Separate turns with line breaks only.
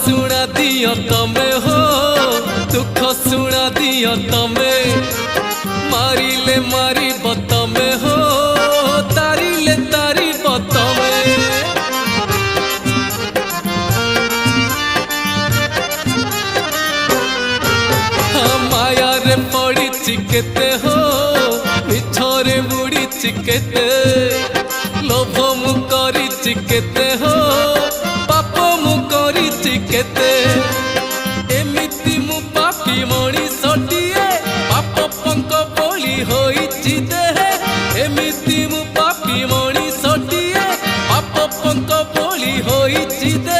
सुना दियो तमे हो दुख सुना दियो तमे मारिले मारी बतमे हो तारिले तारी बतमे माया रे पड़ी चिकेते हो मिछरे बुड़ी चिकेते लोभ मु करी चिकेते हो पाप मु करी चिकेते एमिति मु पापी मणिषटिए पाप पंक बोली होइछि देहे एमिति मु पापी मणिषटिए पाप पंक बोली होइछि देहे।